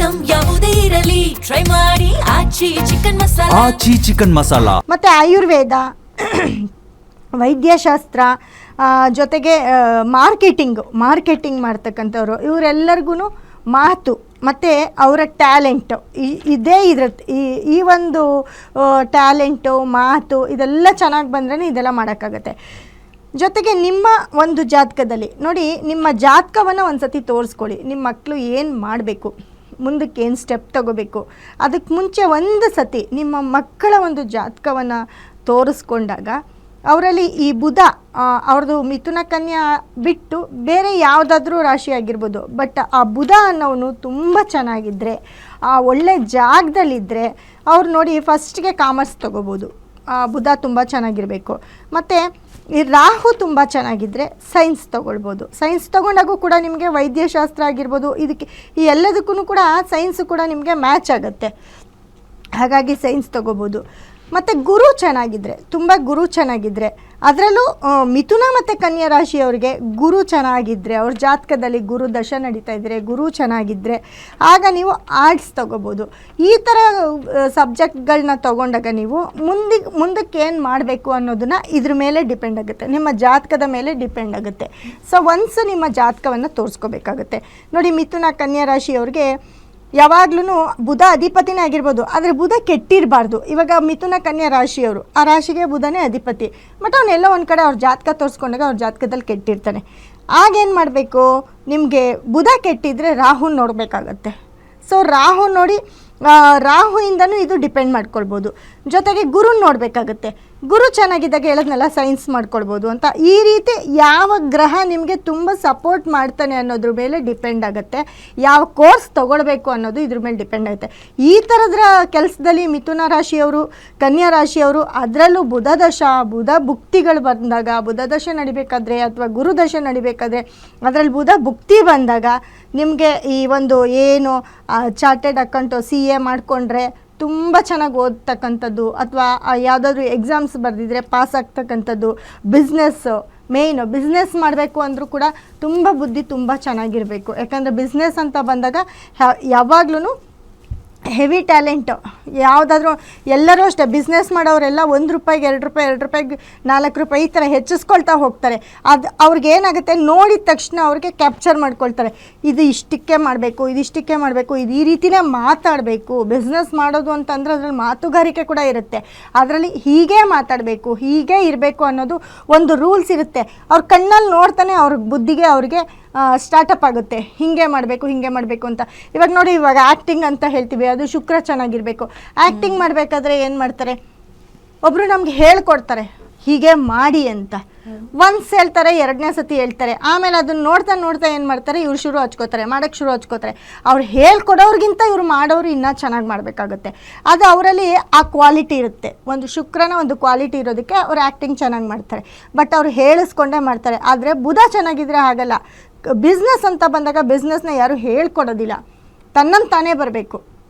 Item ಯಾವುದೇ ಇರಲಿ try ಮಾಡಿ ಆಚಿ ಚಿಕನ್ ಮಸಾಲಾ. ಮತ್ತು ಆಯುರ್ವೇದ, ವೈದ್ಯಶಾಸ್ತ್ರ, ಜೊತೆಗೆ ಮಾರ್ಕೆಟಿಂಗ್ ಮಾಡ್ತಕ್ಕಂಥವ್ರು, ಇವರೆಲ್ಲರಿಗೂ ಮಾತು ಮತ್ತು ಅವರ ಟ್ಯಾಲೆಂಟು ಈ ಒಂದು ಟ್ಯಾಲೆಂಟು, ಮಾತು ಇದೆಲ್ಲ ಚೆನ್ನಾಗಿ ಬಂದ್ರೇ ಇದೆಲ್ಲ ಮಾಡೋಕ್ಕಾಗತ್ತೆ. ಜೊತೆಗೆ ನಿಮ್ಮ ಒಂದು ಜಾತಕದಲ್ಲಿ ನೋಡಿ, ನಿಮ್ಮ ಜಾತಕವನ್ನು ಒಂದು ಸತಿ ತೋರಿಸ್ಕೊಳ್ಳಿ. ನಿಮ್ಮ ಮಕ್ಕಳು ಏನು ಮಾಡಬೇಕು, ಮುಂದಕ್ಕೆ ಏನು ಸ್ಟೆಪ್ ತಗೋಬೇಕು, ಅದಕ್ಕೆ ಮುಂಚೆ ಒಂದು ಸತಿ ನಿಮ್ಮ ಮಕ್ಕಳ ಒಂದು ಜಾತಕವನ್ನು ತೋರಿಸ್ಕೊಂಡಾಗ ಅವರಲ್ಲಿ ಈ ಬುಧ ಅವ್ರದ್ದು ಮಿಥುನ ಕನ್ಯಾ ಬಿಟ್ಟು ಬೇರೆ ಯಾವುದಾದ್ರೂ ರಾಶಿ ಆಗಿರ್ಬೋದು, ಬಟ್ ಆ ಬುಧ ಅನ್ನೋನು ತುಂಬ ಚೆನ್ನಾಗಿದ್ದರೆ, ಆ ಒಳ್ಳೆ ಜಾಗದಲ್ಲಿದ್ದರೆ ಅವ್ರು ನೋಡಿ ಫಸ್ಟ್ಗೆ ಕಾಮರ್ಸ್ ತೊಗೋಬೋದು. ಬುಧ ತುಂಬ ಚೆನ್ನಾಗಿರಬೇಕು. ಮತ್ತು ಈ ರಾಹು ತುಂಬ ಚೆನ್ನಾಗಿದ್ದರೆ ಸೈನ್ಸ್ ತೊಗೊಳ್ಬೋದು. ಸೈನ್ಸ್ ತೊಗೊಂಡಾಗೂ ಕೂಡ ನಿಮಗೆ ವೈದ್ಯಶಾಸ್ತ್ರ ಆಗಿರ್ಬೋದು, ಇದಕ್ಕೆ ಈ ಎಲ್ಲದಕ್ಕೂ ಕೂಡ ಸೈನ್ಸು ಕೂಡ ನಿಮಗೆ ಮ್ಯಾಚ್ ಆಗುತ್ತೆ. ಹಾಗಾಗಿ ಸೈನ್ಸ್ ತೊಗೋಬೋದು. ಮತ್ತು ಗುರು ಚೆನ್ನಾಗಿದ್ದರೆ ಅದರಲ್ಲೂ ಮಿಥುನ ಮತ್ತು ಕನ್ಯಾ ರಾಶಿಯವರಿಗೆ ಗುರು ಚೆನ್ನಾಗಿದ್ದರೆ, ಅವ್ರ ಜಾತಕದಲ್ಲಿ ಗುರು ದಶ ನಡೀತಾ ಇದ್ದರೆ, ಗುರು ಚೆನ್ನಾಗಿದ್ದರೆ ಆಗ ನೀವು ಆರ್ಟ್ಸ್ ತೊಗೋಬೋದು. ಈ ಥರ ಸಬ್ಜೆಕ್ಟ್ಗಳನ್ನ ತೊಗೊಂಡಾಗ ನೀವು ಮುಂದಕ್ಕೆ ಏನು ಮಾಡಬೇಕು ಅನ್ನೋದನ್ನು ಇದ್ರ ಮೇಲೆ ಡಿಪೆಂಡ್ ಆಗುತ್ತೆ, ನಿಮ್ಮ ಜಾತಕದ ಮೇಲೆ ಡಿಪೆಂಡ್ ಆಗುತ್ತೆ. ಸೊ ಒನ್ಸ್ ನಿಮ್ಮ ಜಾತಕವನ್ನು ತೋರಿಸ್ಕೋಬೇಕಾಗುತ್ತೆ. ನೋಡಿ, ಮಿಥುನ ಕನ್ಯಾ ರಾಶಿಯವ್ರಿಗೆ ಯಾವಾಗ್ಲೂ ಬುಧ ಅಧಿಪತಿನೇ ಆಗಿರ್ಬೋದು, ಆದರೆ ಬುಧ ಕೆಟ್ಟಿರಬಾರ್ದು. ಇವಾಗ ಮಿಥುನ ಕನ್ಯಾ ರಾಶಿಯವರು, ಆ ರಾಶಿಗೆ ಬುಧನೇ ಅಧಿಪತಿ, ಬಟ್ ಅವನ್ನೆಲ್ಲ ಒಂದು ಕಡೆ ಅವ್ರ ಜಾತಕ ತೋರಿಸ್ಕೊಂಡಾಗ ಅವ್ರ ಜಾತಕದಲ್ಲಿ ಕೆಟ್ಟಿರ್ತಾನೆ. ಆಗೇನು ಮಾಡಬೇಕು, ನಿಮಗೆ ಬುಧ ಕೆಟ್ಟಿದ್ರೆ ರಾಹು ನೋಡಬೇಕಾಗತ್ತೆ. ಸೊ ರಾಹು ನೋಡಿ, ರಾಹುಯಿಂದನೂ ಇದು ಡಿಪೆಂಡ್ ಮಾಡ್ಕೊಳ್ಬೋದು. ಜೊತೆಗೆ ಗುರು ನೋಡಬೇಕಾಗತ್ತೆ. ಗುರು ಚೆನ್ನಾಗಿದ್ದಾಗ ಹೇಳಿದ್ನೆಲ್ಲ ಸೈನ್ಸ್ ಮಾಡ್ಕೊಳ್ಬೋದು ಅಂತ. ಈ ರೀತಿ ಯಾವ ಗ್ರಹ ನಿಮಗೆ ತುಂಬ ಸಪೋರ್ಟ್ ಮಾಡ್ತಾನೆ ಅನ್ನೋದ್ರ ಮೇಲೆ ಡಿಪೆಂಡ್ ಆಗುತ್ತೆ. ಯಾವ ಕೋರ್ಸ್ ತೊಗೊಳ್ಬೇಕು ಅನ್ನೋದು ಇದ್ರ ಮೇಲೆ ಡಿಪೆಂಡ್ ಆಗುತ್ತೆ. ಈ ಥರದ ಕೆಲಸದಲ್ಲಿ ಮಿಥುನ ರಾಶಿಯವರು, ಕನ್ಯಾ ರಾಶಿಯವರು, ಅದರಲ್ಲೂ ಬುಧ ಭುಕ್ತಿಗಳು ಬಂದಾಗ, ಬುಧ ದಶೆ ನಡಿಬೇಕಾದ್ರೆ ಅಥವಾ ಗುರು ದಶೆ ನಡಿಬೇಕಾದ್ರೆ ಅದರಲ್ಲಿ ಬುಧ ಭುಕ್ತಿ ಬಂದಾಗ ನಿಮಗೆ ಈ ಒಂದು ಏನು ಚಾರ್ಟೆಡ್ ಅಕೌಂಟು CA ಮಾಡಿಕೊಂಡ್ರೆ ತುಂಬ ಚೆನ್ನಾಗಿ ಓದ್ತಕ್ಕಂಥದ್ದು, ಅಥವಾ ಯಾವುದಾದ್ರೂ ಎಕ್ಸಾಮ್ಸ್ ಬರೆದಿದ್ರೆ ಪಾಸ್ ಆಗ್ತಕ್ಕಂಥದ್ದು, ಬಿಸ್ನೆಸ್ ಮಾಡಬೇಕು ಅಂದರೂ ಕೂಡ ತುಂಬ ಬುದ್ಧಿ ತುಂಬ ಚೆನ್ನಾಗಿರಬೇಕು. ಯಾಕಂದರೆ ಬಿಸ್ನೆಸ್ ಅಂತ ಬಂದಾಗ ಯಾವಾಗ್ಲೂ ಹೆವಿ ಟ್ಯಾಲೆಂಟು. ಯಾವುದಾದ್ರೂ ಎಲ್ಲರೂ ಅಷ್ಟೇ, ಬಿಸ್ನೆಸ್ ಮಾಡೋರೆಲ್ಲ ₹1, ₹2, ₹4 ಈ ಥರ ಹೆಚ್ಚಿಸ್ಕೊಳ್ತಾ ಹೋಗ್ತಾರೆ. ಅದು ಅವ್ರಿಗೇನಾಗುತ್ತೆ, ನೋಡಿದ ತಕ್ಷಣ ಅವ್ರಿಗೆ ಕ್ಯಾಪ್ಚರ್ ಮಾಡ್ಕೊಳ್ತಾರೆ. ಇದು ಇಷ್ಟಕ್ಕೆ ಮಾಡಬೇಕು, ಇದು ಈ ರೀತಿಯೇ ಮಾತಾಡಬೇಕು. ಬಿಸ್ನೆಸ್ ಮಾಡೋದು ಅಂತಂದರೆ ಅದ್ರಲ್ಲಿ ಮಾತುಗಾರಿಕೆ ಕೂಡ ಇರುತ್ತೆ. ಅದರಲ್ಲಿ ಹೀಗೆ ಮಾತಾಡಬೇಕು, ಹೀಗೆ ಇರಬೇಕು ಅನ್ನೋದು ಒಂದು ರೂಲ್ಸ್ ಇರುತ್ತೆ. ಅವ್ರ ಕಣ್ಣಲ್ಲಿ ನೋಡ್ತಾನೆ ಅವ್ರ ಬುದ್ಧಿಗೆ ಅವ್ರಿಗೆ ಸ್ಟಾರ್ಟಪ್ ಆಗುತ್ತೆ, ಹೀಗೆ ಮಾಡಬೇಕು ಅಂತ. ಇವಾಗ ನೋಡಿ, ಇವಾಗ ಆ್ಯಕ್ಟಿಂಗ್ ಅಂತ ಹೇಳ್ತೀವಿ, ಅದು ಶುಕ್ರ ಚೆನ್ನಾಗಿರಬೇಕು. ಆ್ಯಕ್ಟಿಂಗ್ ಮಾಡಬೇಕಾದ್ರೆ ಏನು ಮಾಡ್ತಾರೆ, ಒಬ್ಬರು ನಮ್ಗೆ ಹೇಳ್ಕೊಡ್ತಾರೆ ಹೀಗೆ ಮಾಡಿ ಅಂತ. ಒನ್ಸ್ ಹೇಳ್ತಾರೆ, ಎರಡನೇ ಸತಿ ಹೇಳ್ತಾರೆ, ಆಮೇಲೆ ಅದನ್ನ ನೋಡ್ತಾ ಏನು ಮಾಡ್ತಾರೆ, ಇವ್ರು ಮಾಡೋಕ್ಕೆ ಶುರು ಹಚ್ಕೋತಾರೆ. ಅವ್ರು ಹೇಳ್ಕೊಡೋರ್ಗಿಂತ ಇವ್ರು ಮಾಡೋರು ಇನ್ನೂ ಚೆನ್ನಾಗಿ ಮಾಡಬೇಕಾಗುತ್ತೆ. ಅದು ಅವರಲ್ಲಿ ಆ ಕ್ವಾಲಿಟಿ ಇರುತ್ತೆ. ಒಂದು ಶುಕ್ರನ ಒಂದು ಕ್ವಾಲಿಟಿ ಇರೋದಕ್ಕೆ ಅವ್ರು ಆ್ಯಕ್ಟಿಂಗ್ ಚೆನ್ನಾಗಿ ಮಾಡ್ತಾರೆ, ಬಟ್ ಅವ್ರು ಹೇಳಿಸ್ಕೊಂಡೇ ಮಾಡ್ತಾರೆ. ಆದರೆ ಬುಧ ಚೆನ್ನಾಗಿದ್ರೆ ಹಾಗಲ್ಲ. ಬಿಸ್ನೆಸ್ ಅಂತ ಬಂದಾಗ ಬಿಸ್ನೆಸ್ನ ಯಾರು ಹೇಳ್ಕೊಡೋದಿಲ್ಲ, ತನ್ನಂತಾನೇ ಬರಬೇಕು.